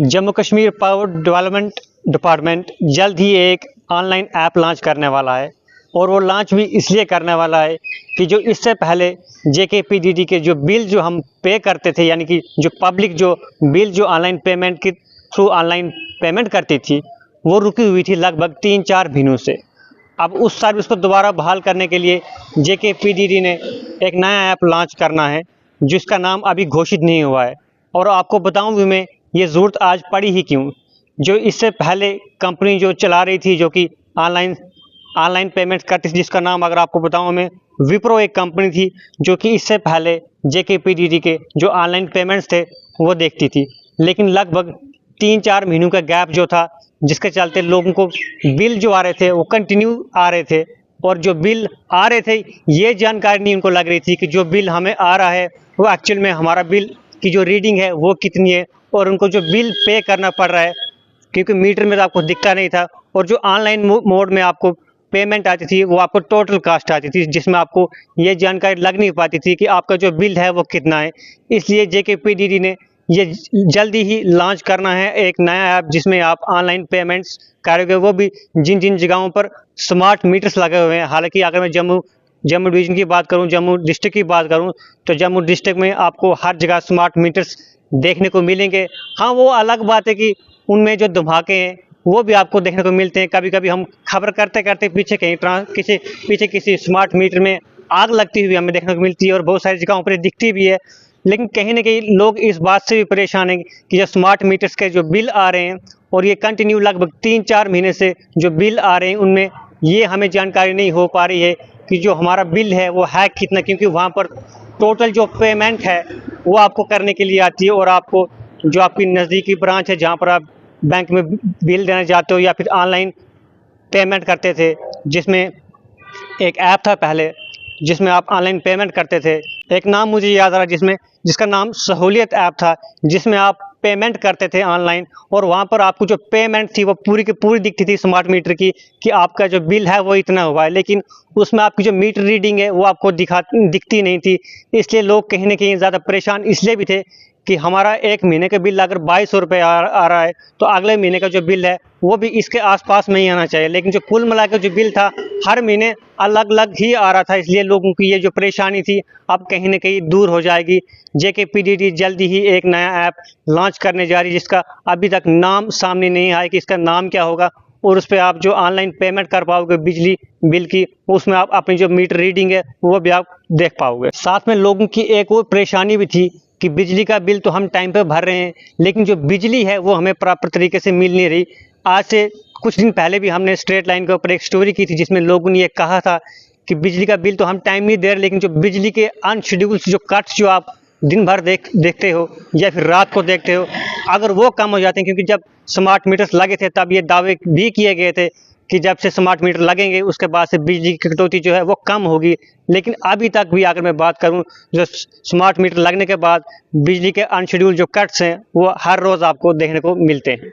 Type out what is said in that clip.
Jammu Kashmir power development department जल्द ही एक online app launch करने वाला है और वो लॉन्च भी इसलिए करने वाला है कि जो इससे पहले जेकेपीडीडी के जो बिल जो हम पे करते थे, यानी कि जो पब्लिक जो बिल जो ऑनलाइन पेमेंट के थ्रू ऑनलाइन पेमेंट करती थी, वो रुकी हुई थी लगभग 3-4 महीनों से। अब उस सर्विस को दोबारा बहाल करने के लिए जेकेपीडीडी ने एक नया ऐप लॉन्च करना है जिसका नाम अभी घोषित नहीं हुआ है। और आपको बताऊं भी मैं ये ज़रूरत आज पड़ी ही क्यों। जो इससे पहले कंपनी जो चला रही थी, जो कि ऑनलाइन पेमेंट करती थी, जिसका नाम अगर आपको बताऊं मैं, विप्रो एक कंपनी थी जो कि इससे पहले जेकेपीडीडी के जो ऑनलाइन पेमेंट्स थे वो देखती थी। लेकिन लगभग 3-4 महीनों का गैप जो था, जिसके चलते लोगों को बिल जो आ रहे थे वो कंटिन्यू आ रहे थे, और जो बिल आ रहे थे ये जानकारी नहीं उनको लग रही थी कि जो बिल हमें आ रहा है वो एक्चुअल में हमारा बिल की जो रीडिंग है वो कितनी है, और उनको जो बिल पे करना पड़ रहा है, क्योंकि मीटर में तो आपको दिखता नहीं था, और जो ऑनलाइन मोड में आपको पेमेंट आती थी वो आपको टोटल कास्ट आती थी, जिसमें आपको ये जानकारी लग नहीं पाती थी कि आपका जो बिल है वो कितना है। इसलिए जेकेपीडीडी ने ये जल्दी ही लॉन्च करना है एक नया ऐप जिसमें आप ऑनलाइन पेमेंट्स करोगे, वो भी जिन जिन जगहों पर स्मार्ट मीटर्स लगे हुए हैं। हालांकि अगर मैं जम्मू डिवीज़न की बात करूं, जम्मू डिस्ट्रिक्ट की बात करूं, तो जम्मू डिस्ट्रिक्ट में आपको हर जगह स्मार्ट मीटर्स देखने को मिलेंगे। हाँ, वो अलग बात है कि उनमें जो धमाके हैं वो भी आपको देखने को मिलते हैं। कभी कभी हम खबर करते करते पीछे किसी स्मार्ट मीटर में आग लगती हुई हमें देखने को मिलती है, और बहुत सारी जगहों पर दिखती भी है। लेकिन कहीं ना कहीं लोग इस बात से भी परेशान हैं कि जो स्मार्ट मीटर्स के जो बिल आ रहे हैं, और ये कंटिन्यू लगभग 3-4 महीने से जो बिल आ रहे हैं, उनमें ये हमें जानकारी नहीं हो पा रही है कि जो हमारा बिल है वो है कितना, क्योंकि वहाँ पर टोटल जो पेमेंट है वो आपको करने के लिए आती है, और आपको जो आपकी नज़दीकी ब्रांच है जहाँ पर आप बैंक में बिल देना चाहते हो या फिर ऑनलाइन पेमेंट करते थे, जिसमें एक ऐप था पहले जिसमें आप ऑनलाइन पेमेंट करते थे, एक नाम मुझे याद आ रहा जिसका नाम सहूलियत ऐप था, जिसमें आप पेमेंट करते थे ऑनलाइन, और वहाँ पर आपको जो पेमेंट थी वो पूरी की पूरी दिखती थी स्मार्ट मीटर की, कि आपका जो बिल है वो इतना हुआ है। लेकिन उसमें आपकी जो मीटर रीडिंग है वो आपको दिखती नहीं थी। इसलिए लोग कहीं ना कहीं ज़्यादा परेशान इसलिए भी थे कि हमारा एक महीने का बिल अगर 2200 रुपये आ रहा है, तो अगले महीने का जो बिल है वो भी इसके आसपास में ही आना चाहिए। लेकिन जो कुल मिलाकर जो बिल था हर महीने अलग अलग ही आ रहा था। इसलिए लोगों की ये जो परेशानी थी अब कहीं ना कहीं दूर हो जाएगी। जेकेपीडीडी जल्दी ही एक नया ऐप लॉन्च करने जा रही है, जिसका अभी तक नाम सामने नहीं आया कि इसका नाम क्या होगा, और उस पर आप जो ऑनलाइन पेमेंट कर पाओगे बिजली बिल की, उसमें आप अपनी जो मीटर रीडिंग है वो भी आप देख पाओगे। साथ में लोगों की एक और परेशानी भी थी कि बिजली का बिल तो हम टाइम पे भर रहे हैं, लेकिन जो बिजली है वो हमें प्रॉपर तरीके से मिल नहीं रही। आज से कुछ दिन पहले भी हमने स्ट्रेट लाइन के ऊपर एक स्टोरी की थी, जिसमें लोगों ने ये कहा था कि बिजली का बिल तो हम टाइम नहीं दे रहे, लेकिन जो बिजली के अनशेड्यूल जो कट्स जो आप दिन भर देखते हो या फिर रात को देखते हो, अगर वो कम हो जाते हैं, क्योंकि जब स्मार्ट मीटर्स लगे थे तब ये दावे भी किए गए थे कि जब से स्मार्ट मीटर लगेंगे उसके बाद से बिजली की कटौती जो है वो कम होगी। लेकिन अभी तक भी अगर मैं बात करूं, जो स्मार्ट मीटर लगने के बाद बिजली के अनशेड्यूल जो कट्स हैं वो हर रोज़ आपको देखने को मिलते हैं।